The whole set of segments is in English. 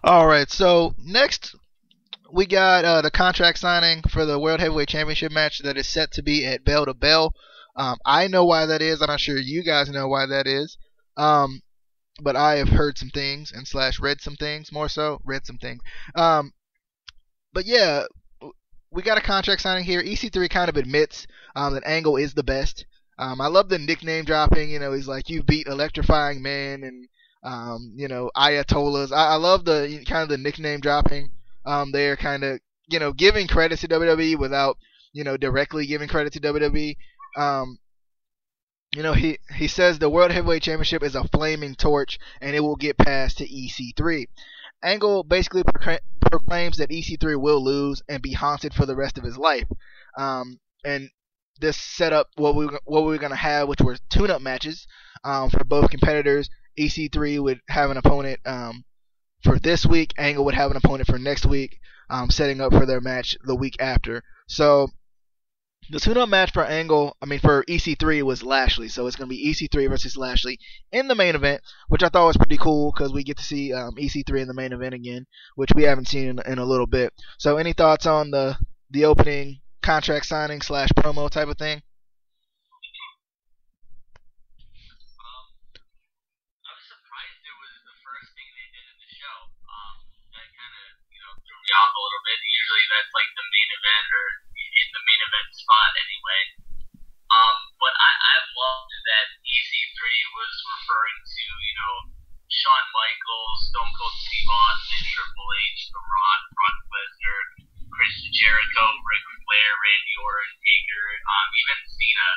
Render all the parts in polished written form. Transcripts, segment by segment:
All right, so next we got the contract signing for the World Heavyweight Championship match that is set to be at Bell to Bell. I know why that is. I'm not sure you guys know why that is. Um, but I have heard some things and slash read some things, more so read some things. Um, but yeah, we got a contract signing here. EC3 kind of admits that Angle is the best. I love the nickname dropping. You know, he's like, you beat electrifying men and Ayatollahs. I love the kind of the nickname dropping. They're kind of giving credit to WWE without directly giving credit to WWE. Um, he says the World Heavyweight Championship is a flaming torch and it will get passed to EC3. Angle basically proclaims that EC3 will lose and be haunted for the rest of his life. And this set up what we were going to have, which were tune-up matches for both competitors. EC3 would have an opponent for this week. Angle would have an opponent for next week, setting up for their match the week after. So the tune-up match for for EC3 was Lashley, so it's going to be EC3 versus Lashley in the main event, which I thought was pretty cool because we get to see EC3 in the main event again, which we haven't seen in a little bit. So any thoughts on the opening contract signing slash promo type of thing? I was surprised it was the first thing they did in the show. That kind of, threw me off a little bit. Usually that's like the main event or in the main event spot anyway. But I loved that EC3 was referring to, Shawn Michaels, Stone Cold Steve Austin, Triple H, The Rock, Brock Lesnar, Chris Jericho, Ric Flair, Randy Orton, Taker, even Cena.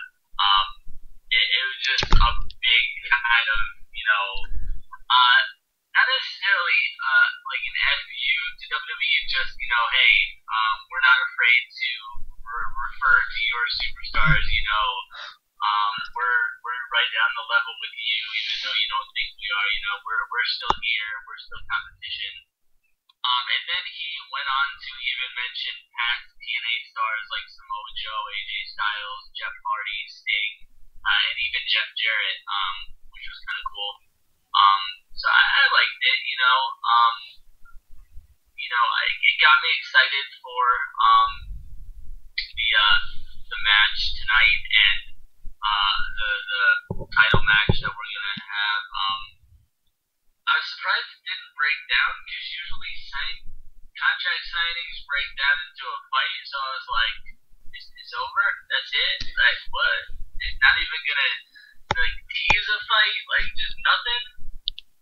It was just a big kind of, not necessarily like an FU to WWE, just, hey, we're not afraid to refer to your superstars, we're right down the level with you, even though you don't think we are, we're still here, we're still competition. And then he went on to even mention past TNA stars like Samoa Joe, AJ Styles, Jeff Hardy, Sting, and even Jeff Jarrett, which was kind of cool. So I liked it, it got me excited for the match tonight and the title match that we're gonna have. I was surprised it didn't break down because usually contract signings break down into a fight. So I was like, it's over. That's it. Like what? It's not even gonna like tease a fight. Like just nothing.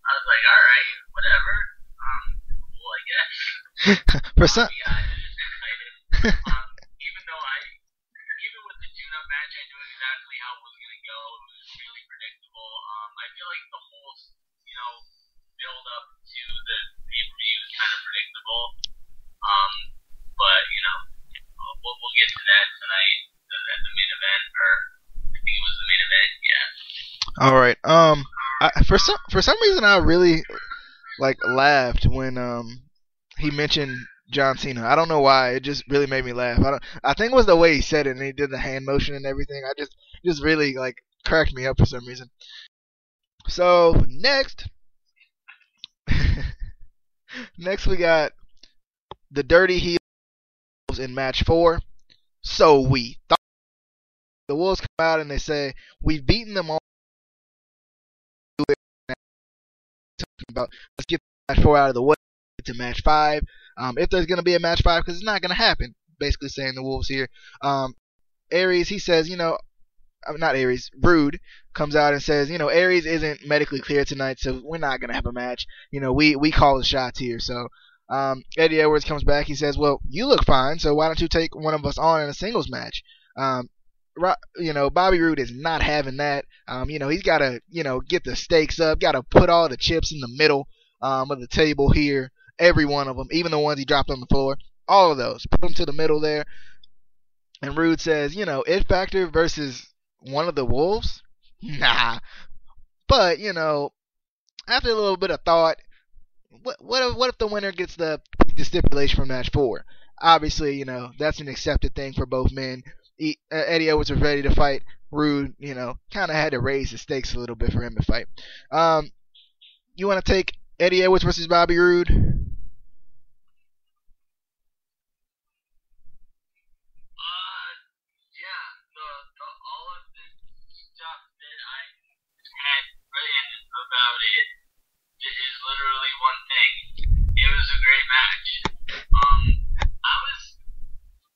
I was like, all right, whatever. Cool, I guess. For some, Yeah, I was just excited. Even though even with the tune-up match, I knew exactly how it was gonna go. It was really predictable. I feel like the whole, build up to the pay-per-view is kind of predictable. But we'll get to that tonight at the main event, or I think it was the main event. Yeah. all right. For some reason, I really laughed when he mentioned John Cena. I don't know why. It just really made me laugh. I think it was the way he said it and he did the hand motion and everything. I just really cracked me up for some reason. So next next we got the Dirty Heels in match 4. So we thought the Wolves come out and they say we've beaten them all. About let's get match 4 out of the way to match 5. If there's going to be a match 5, because it's not going to happen. Basically saying the Wolves here. Aries, he says, not Aries, Rude comes out and says, Aries isn't medically clear tonight, so we're not going to have a match. We call the shots here. So Eddie Edwards comes back. He says, well, you look fine, so why don't you take one of us on in a singles match? Bobby Roode is not having that. He's got to, get the stakes up, got to put all the chips in the middle of the table here. Every one of them, even the ones he dropped on the floor, all of those, put them to the middle there. And Rude says, It Factor versus one of the Wolves? Nah. But, after a little bit of thought, what if the winner gets the stipulation from match 4? Obviously, that's an accepted thing for both men. Eddie Edwards was ready to fight. Rude, kind of had to raise the stakes a little bit for him to fight. You want to take Eddie Edwards versus Bobby Roode? match.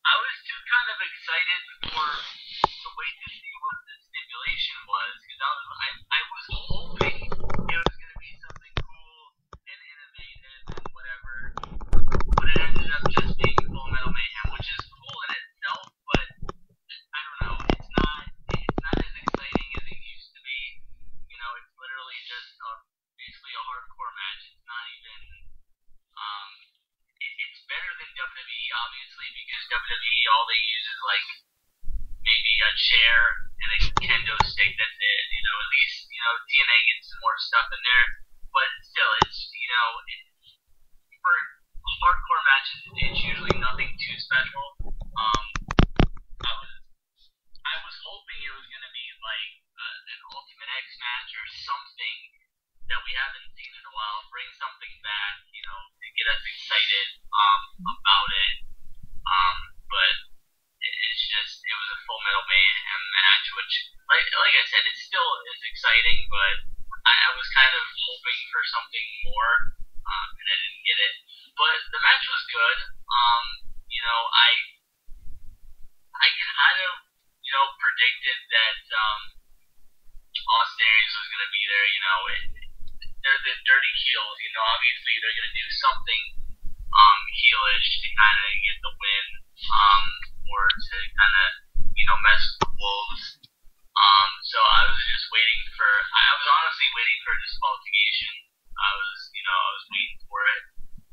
I was too kind of excited to wait to see what the stipulation was because I was hoping it was going to be something cool and innovative and whatever, but it ended up just being Full Metal Mayhem, which is cool in itself, but I don't know, it's not as exciting as it used to be. You know, it's literally just basically a hardcore match. It's not even it's better than WWE, obviously, because WWE, all they use is like maybe a chair and a kendo stick. That's it. You know, at least TNA gets some more stuff in there, but still, it's for hardcore matches, it's usually nothing too special. I was hoping it was gonna be like an Ultimate X match or something that we haven't seen in a while. Bring something back, to get us excited about it. But it's just it was a Full Metal Mayhem match, which like I said, it still is exciting, but I was kind of hoping for something more, and I didn't get it. But the match was good. I kind of predicted that Austerities was going to be there. They're the dirty heels. Obviously they're going to do something heelish to kind of get the win, or to kind of mess with the Wolves. So I was just waiting for. I was honestly waiting for a disqualification. I was waiting for it,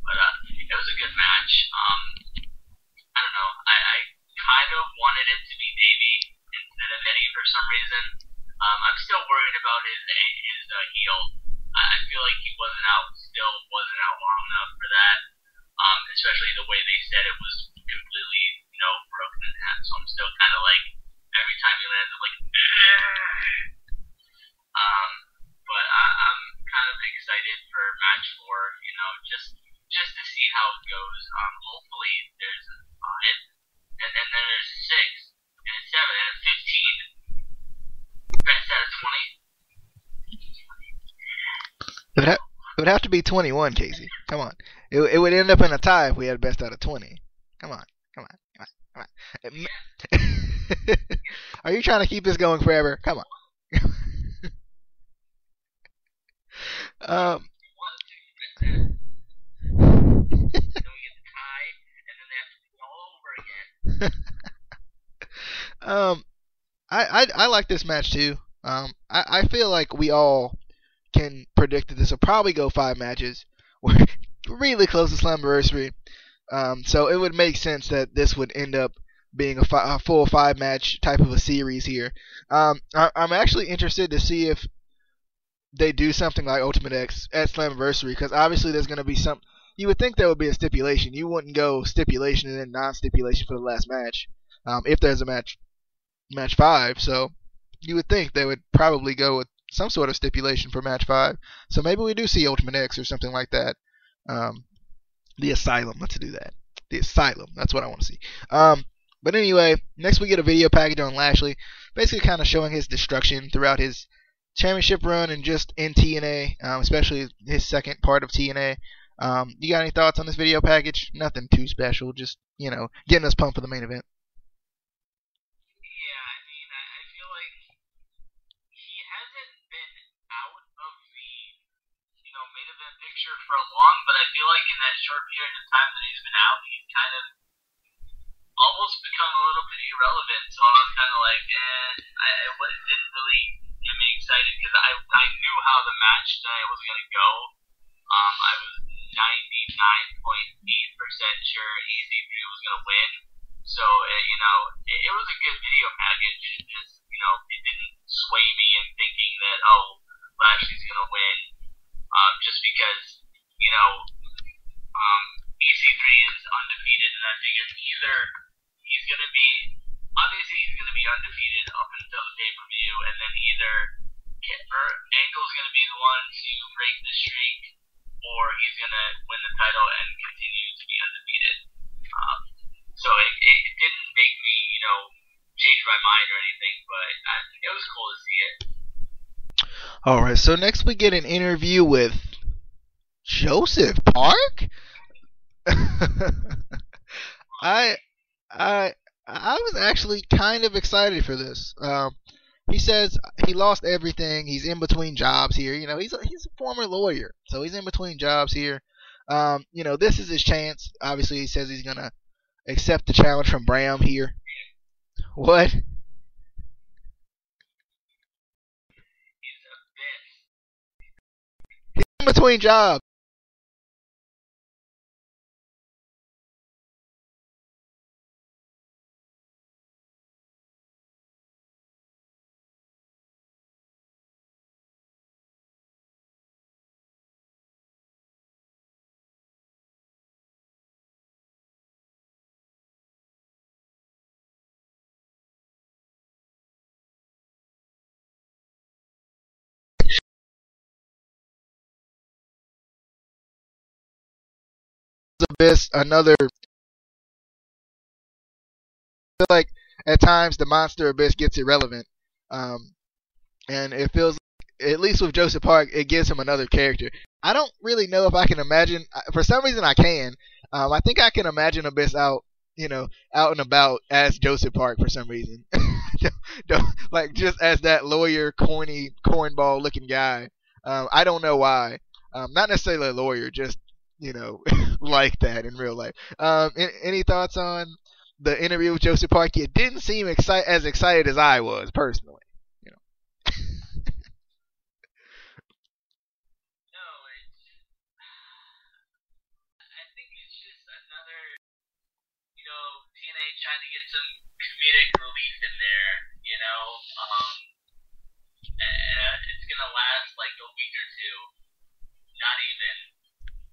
but it was a good match. I don't know. I kind of wanted it to be Davey instead of Eddie for some reason. I'm still worried about his heel. I feel like he wasn't out long enough for that. Especially the way they said it was completely, broken in half. So I'm still kind of like, every time he lands, I'm like, but I'm kind of excited for match 4, just to see how it goes. Hopefully there's a 5, and then there's a 6, and a 7, and a 15. Best out of 20. It would have to be 21, Casey. Come on. It would end up in a tie if we had best out of 20. Come on. Are you trying to keep this going forever? Come on. Then we get the tie, and then they have to do it all over again. I like this match too. I feel like we all can predict that this will probably go 5 matches. We're really close to Slammiversary. So it would make sense that this would end up being a full 5 match type of a series here. I'm actually interested to see if they do something like Ultimate X at Slammiversary, because obviously there's going to be some. You would think there would be a stipulation. You wouldn't go stipulation and then non-stipulation for the last match, if there's a match 5. So you would think they would probably go with some sort of stipulation for match 5. So maybe we do see Ultimate X or something like that. The Asylum. Let's do that. The Asylum. That's what I want to see. But anyway, next we get a video package on Lashley, basically kind of showing his destruction throughout his championship run and just in TNA, especially his second part of TNA. You got any thoughts on this video package? Nothing too special, just getting us pumped for the main event. Yeah, I mean, I feel like he hasn't been out of the main event picture for long, but I feel like in that short period of time that he's been out, he's kind of almost become a little bit irrelevant. So I was kind of like, it didn't really get me excited because I knew how the match tonight was going to go. I was 99.8% sure EC3 was going to win. So, it was a good video package. It just, it didn't sway me in thinking that, Lashley's going to win. Just because, EC3 is undefeated, and I figured either he's going to be undefeated up until the pay-per-view, and then either Angle's going to be the one to break the streak, or he's going to win the title and continue to be undefeated. So it didn't make me, change my mind or anything, but it was cool to see it. Alright, so next we get an interview with Joseph Park? I I I was actually kind of excited for this. He says he lost everything. He's in between jobs here. He's a former lawyer, so he's in between jobs here. This is his chance. Obviously, he says he's gonna accept the challenge from Bram here. What? He's a bitch. In between jobs. Abyss, another. I feel like at times the monster abyss gets irrelevant. Um, and it feels like, at least with Joseph Park, it gives him another character. I don't really know if I can imagine. For some reason, I can. I think I can imagine Abyss out and about as Joseph Park for some reason. Like just as that lawyer, corny, cornball looking guy. I don't know why. Not necessarily a lawyer, just like that in real life. Any thoughts on the interview with Joseph Park? You didn't seem as excited as I was personally. You know. No, I think it's just another, TNA trying to get some comedic relief in there, it's gonna last like a week or two, not even.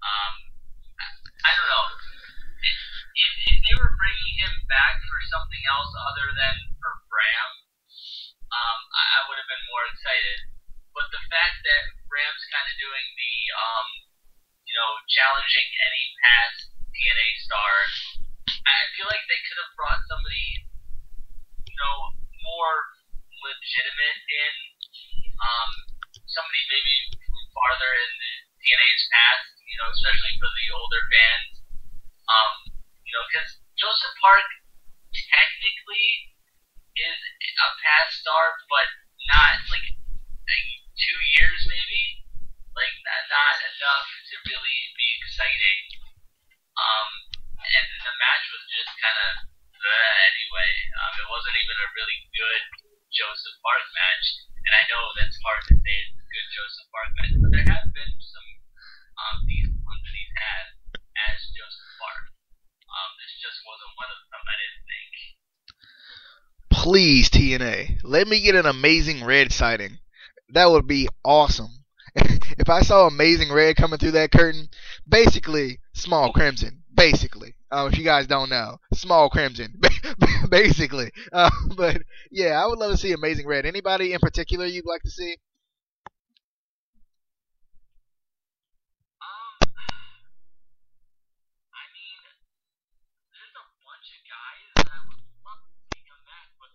Um, I don't know. If they were bringing him back for something else other than for Bram, I would have been more excited. But the fact that Bram's kind of doing the, challenging any past TNA star, I feel like they could have brought somebody, more legitimate in, um, somebody maybe farther in the TNA's past, especially for the older fans. Because Joseph Park technically is a past star, but not like 2 years maybe, like not enough to really be exciting. Um, and the match was just kind of anyway. It wasn't even a really good Joseph Park match, and I know that's hard to say it's a good Joseph Park match, but there have been some decent ones that he's had as Joseph Park. This just wasn't one of them, I didn't think. Please, TNA, let me get an Amazing Red sighting. That would be awesome. If I saw Amazing Red coming through that curtain, basically Small Crimson. Basically, if you guys don't know, Small Crimson. Basically, but yeah, I would love to see Amazing Red. Anybody in particular you'd like to see? I mean, there's a bunch of guys that I would love to see come back, but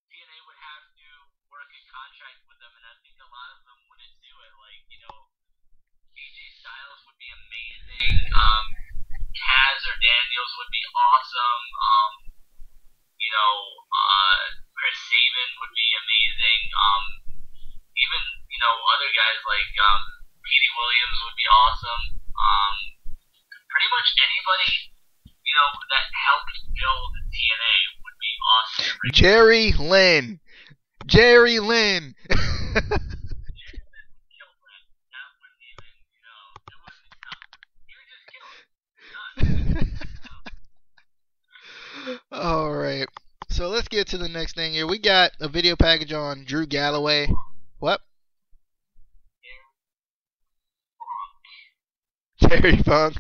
TNA would have to work a contract with them, and I think a lot of them wouldn't do it. Like, AJ Styles would be amazing. Kaz or Daniels would be awesome. Chris Sabin would be amazing. Even, other guys like Petey Williams would be awesome. Pretty much anybody, that helped build TNA would be awesome. Jerry Lynn. Jerry Lynn. All right. So let's get to the next thing here. We got a video package on Drew Galloway. What? Terry Funk.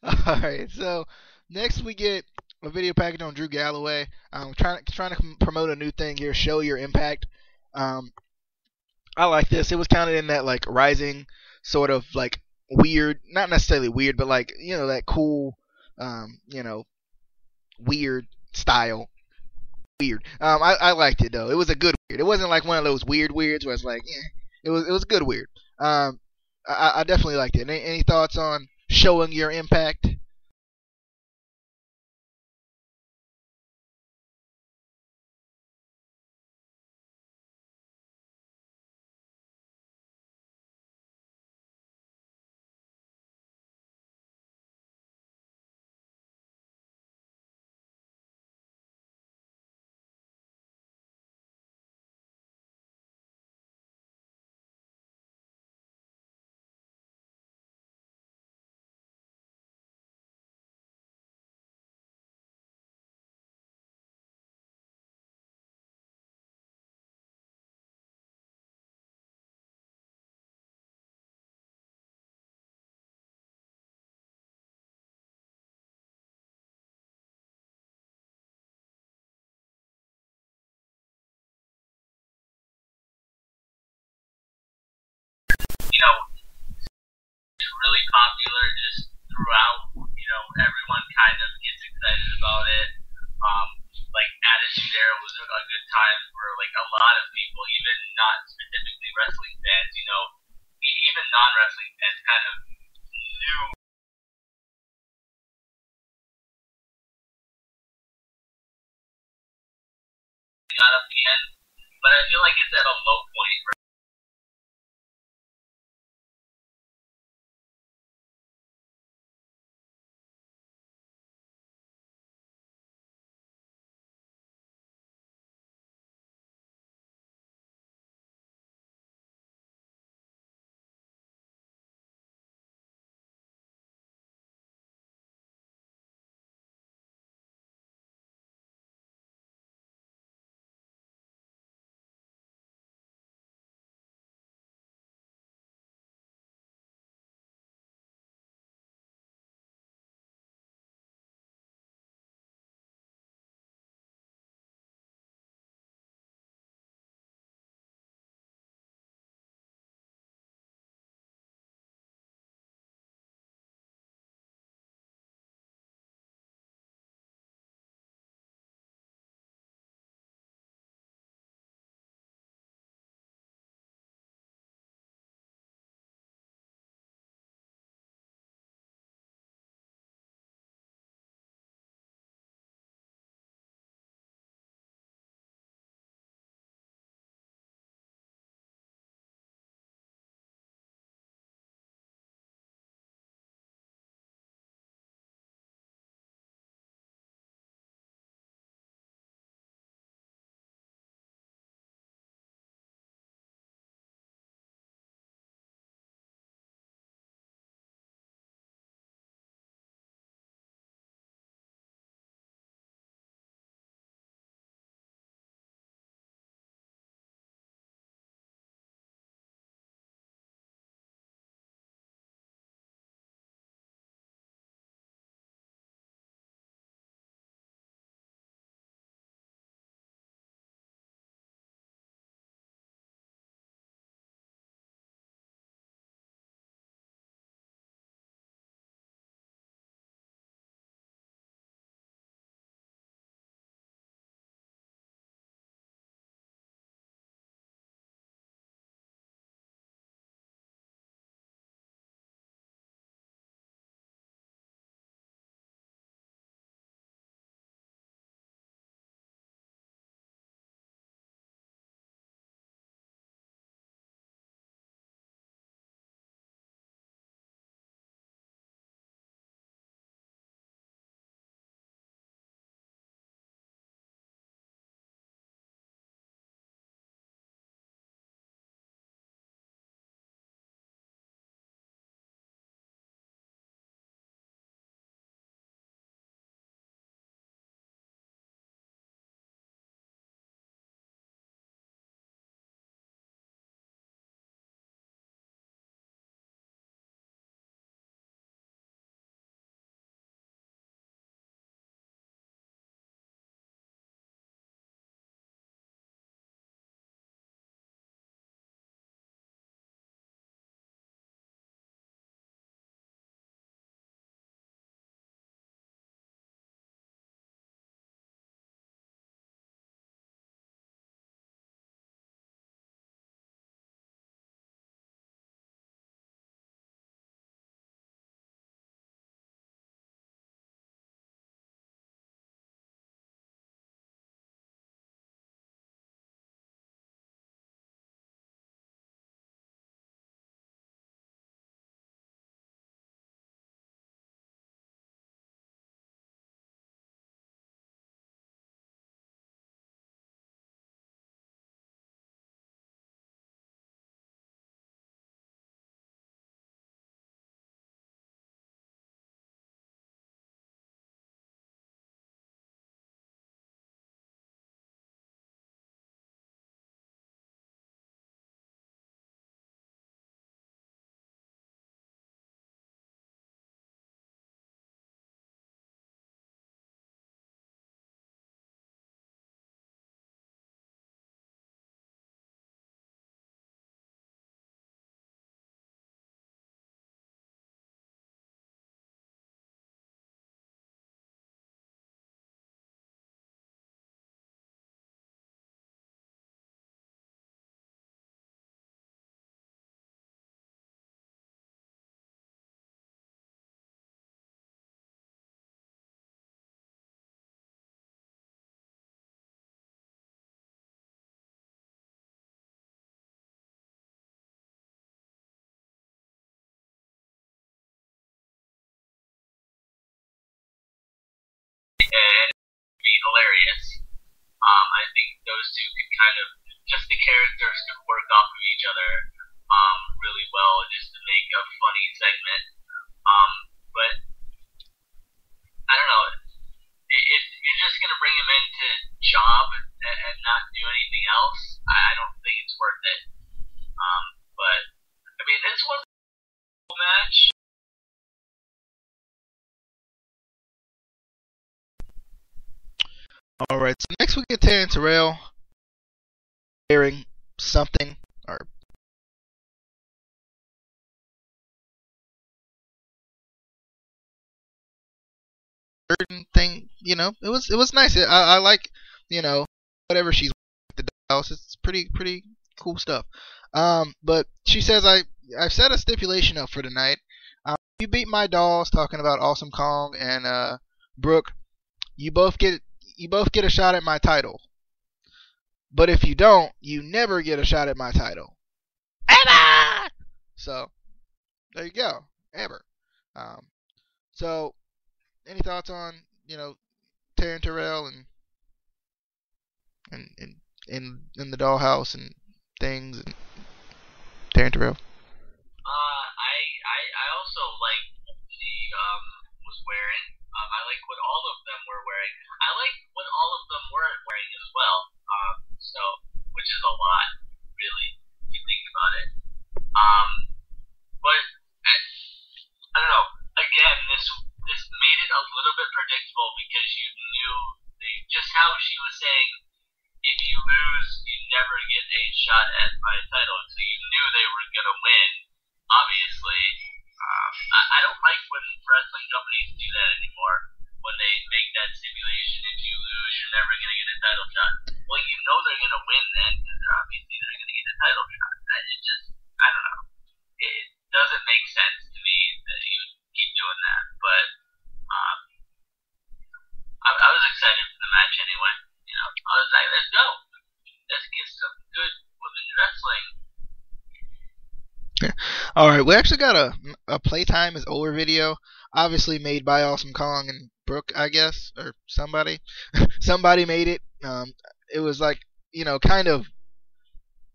All right. So next we get a video package on Drew Galloway. I'm trying to promote a new thing here. Show your impact. Um, I like this. It was kind of in that like rising sort of like weird, not necessarily weird, but like that cool, weird style. Weird. I liked it though. It was a good weird. It wasn't like one of those weird weirds where it's like, it was good weird. Um, I definitely liked it. Any thoughts on showing your impact? You know, it's really popular just throughout. You know, everyone kind of gets excited about it. Um, like Attitude Era was a good time for like a lot of people, even not specifically wrestling fans. You know, even non-wrestling fans kind of knew they got up the end. But I feel like it's at a low point. and be hilarious. I think those two could kind of, just the characters could work off of each other really well just to make a funny segment. But I don't know, if you're just gonna bring him in to job and not do anything else, I don't think it's worth it. But I mean, this was a cool match. All right, so next we get Terry and Terrell wearing something or certain thing. You know, it was nice. I like, you know, whatever she's wearing at the house. It's pretty cool stuff. But she says I've set a stipulation up for tonight. You beat my dolls, talking about Awesome Kong and Brooke. You both get a shot at my title. But if you don't, you never get a shot at my title. Ever! So, there you go. Ever. So, any thoughts on, you know, Terry and Terrell and in the dollhouse and things and Terry and Terrell? I also like what she was wearing. I like what all of them were wearing. I like what all of them weren't wearing as well. So, which is a lot, really, if you think about it. But I don't know. Again, this made it a little bit predictable because you knew just how she was saying, if you lose, you never get a shot at my title. So you knew they were gonna win. Obviously, I don't like when wrestling companies do that anymore. When they make that stipulation, if you lose, you're never gonna get a title shot. Well, you know they're gonna win then, because obviously they're gonna get a title shot. It just, I don't know. It doesn't make sense to me that you would keep doing that. But I was excited for the match anyway. You know, I was like, let's go. Let's get some good women's wrestling. All right, we actually got a Playtime is Over video, obviously made by Awesome Kong and Brooke, I guess, or somebody. Somebody made it. It was like, you know, kind of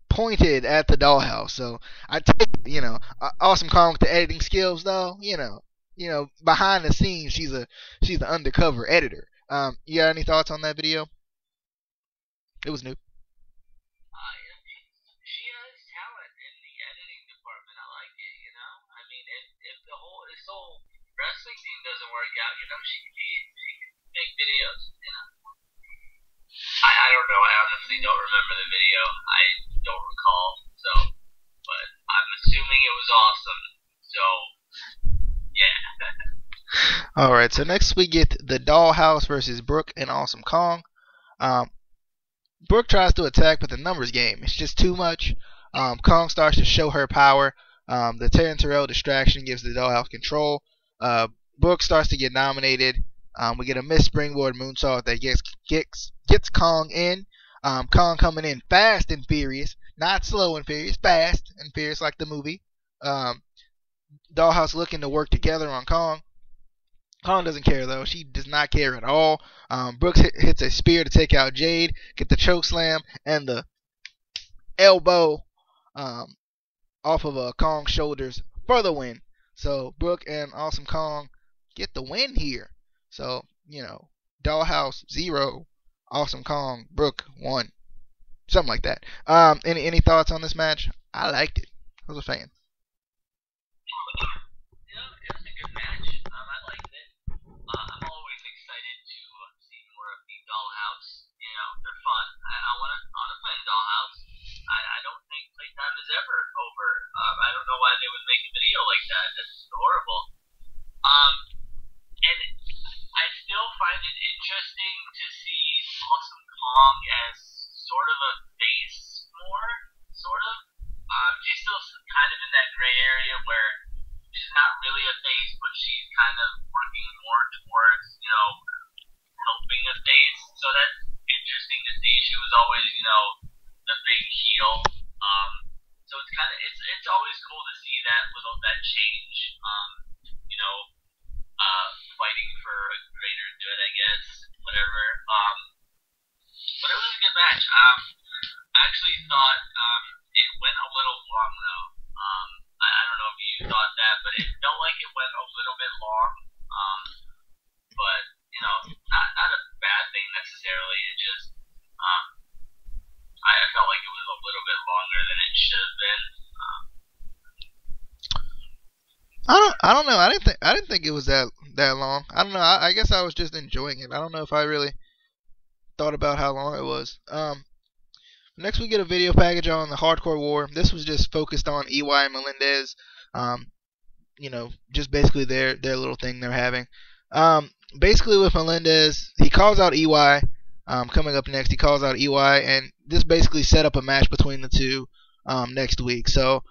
pointed at the dollhouse. So I take, you know, Awesome Kong with the editing skills, though. You know, behind the scenes, she's the undercover editor. You got any thoughts on that video? It was new. She has talent in the editing department. I like it, you know. I mean, if this whole wrestling thing doesn't work out, you know, she can make videos, you know. I don't know. I honestly don't remember the video. I don't recall. So, but I'm assuming it was awesome. So, yeah. All right. So next we get the Dollhouse versus Brooke and Awesome Kong. Brooke tries to attack, but the numbers game. It's just too much. Kong starts to show her power. The Terry and Terrell distraction gives the Dollhouse control. Brooke starts to get dominated. We get a missed springboard moonsault that gets Kong in. Kong coming in fast and furious, not slow and furious, fast and furious like the movie. Dollhouse looking to work together on Kong. Kong doesn't care though. She does not care at all. Brooks hits a spear to take out Jade, get the choke slam and the elbow off of Kong's shoulders for the win. So Brooke and Awesome Kong get the win here. So, you know, Dollhouse 0, Awesome Kong, Brooke 1. Something like that. Any thoughts on this match? I liked it. I was a fan. Yeah, it was a good match. I liked it. I'm always excited to see more of the Dollhouse. You know, they're fun. I want to play in Dollhouse. I don't think playtime is ever over. I don't know why they would make a video like that. That's horrible. And I still find it interesting to see Awesome Kong as sort of a face more, sort of. She's still kind of in that gray area where she's not really a face, but she's kind of working more towards, you know, helping a face. So that's interesting to see. She was always, you know, the big heel. So it's kind of it's always cool to see that change. You know, fighting for a greater good, I guess. Whatever. But it was a good match. I actually thought it went a little long though. I don't know if you thought that, but it felt like it went a little bit long. But you know, not a bad thing necessarily. It just I felt like it was a little bit longer than it should have been. I don't know. I didn't think it was that long. I don't know. I guess I was just enjoying it. I don't know if I really thought about how long it was. Next we get a video package on the Hardcore War. This was just focused on EY and Melendez. Just basically their little thing they're having. Basically with Melendez, he calls out EY. Coming up next, he calls out EY, and this basically set up a match between the two next week. So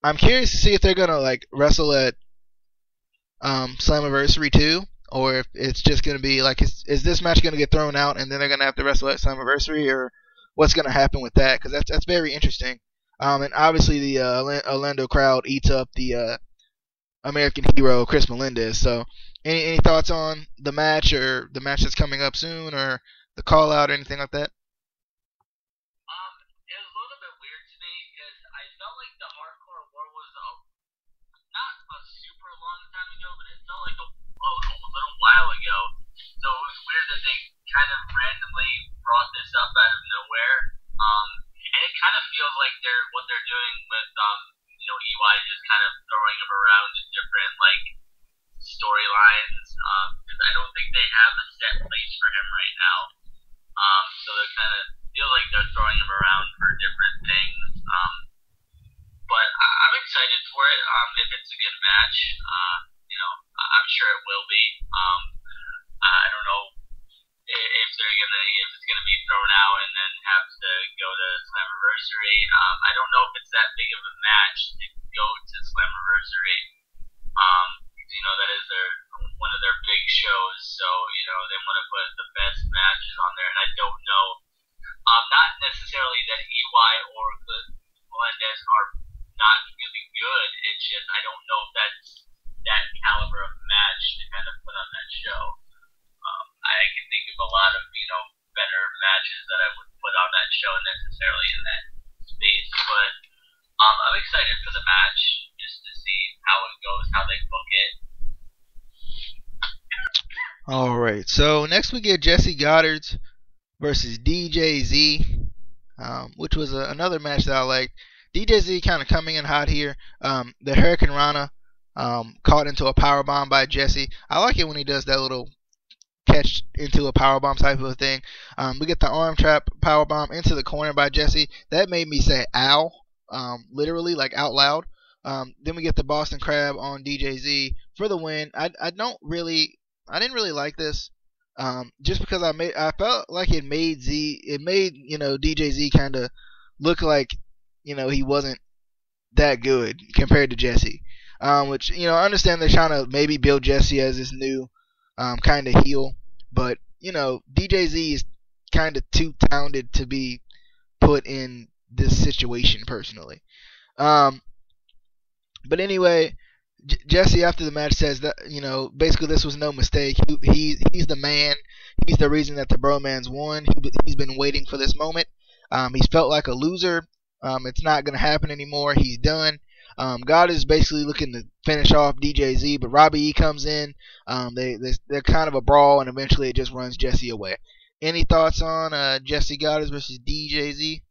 I'm curious to see if they're gonna like wrestle at Slammiversary 2, or if it's just gonna be like, is this match gonna get thrown out and then they're gonna have to wrestle at Slammiversary, or what's gonna happen with that? Because that's very interesting. And obviously the Orlando crowd eats up the American hero Chris Melendez. So any thoughts on the match, or the match that's coming up soon, or the call out, or anything like that? It was a little bit weird to me because I felt like the Hardcore War was not a super long time ago, but it felt like a little while ago. So it was weird that they kind of randomly brought this up out of nowhere. And it kind of feels like what they're doing with EY, just kind of throwing him around in different like storylines. Because I don't think they have a set place for him right now. So they kind of feel like they're throwing him around for different things. But I'm excited for it. If it's a good match, I'm sure it will be. I don't know if it's gonna be thrown out and then have to go to Slammiversary. I don't know if it's that big of a match to go to Slammiversary. That is one of their big shows, so they want to put the best matches on there, and I don't know. Not necessarily that EY or Melendez are not really good. It's just I don't know if that's that caliber of match to kind of put on that show. I can think of a lot of better matches that I would put on that show necessarily in that space, but I'm excited for the match just to see how it goes, how they book it. Alright, so next we get Jesse Goddard versus DJZ, which was another match that I liked. DJZ kind of coming in hot here. The Hurricane Rana caught into a powerbomb by Jesse. I like it when he does that little catch into a powerbomb type of a thing. We get the arm trap powerbomb into the corner by Jesse. That made me say ow, literally, like out loud. Then we get the Boston Crab on DJZ for the win. I didn't really like this, just because I felt like it made DJZ kind of look like he wasn't that good compared to Jesse. Which I understand they're trying to maybe build Jesse as this new kind of heel, but DJZ is kind of too talented to be put in this situation personally. But anyway, Jesse after the match says that basically this was no mistake. He's the man. He's the reason that the Bromans won. He's been waiting for this moment. He's felt like a loser. It's not gonna happen anymore. He's done. God is basically looking to finish off DJZ, but Robbie E comes in. They're kind of a brawl, and eventually it just runs Jesse away. Any thoughts on Jesse Goddard versus DJZ?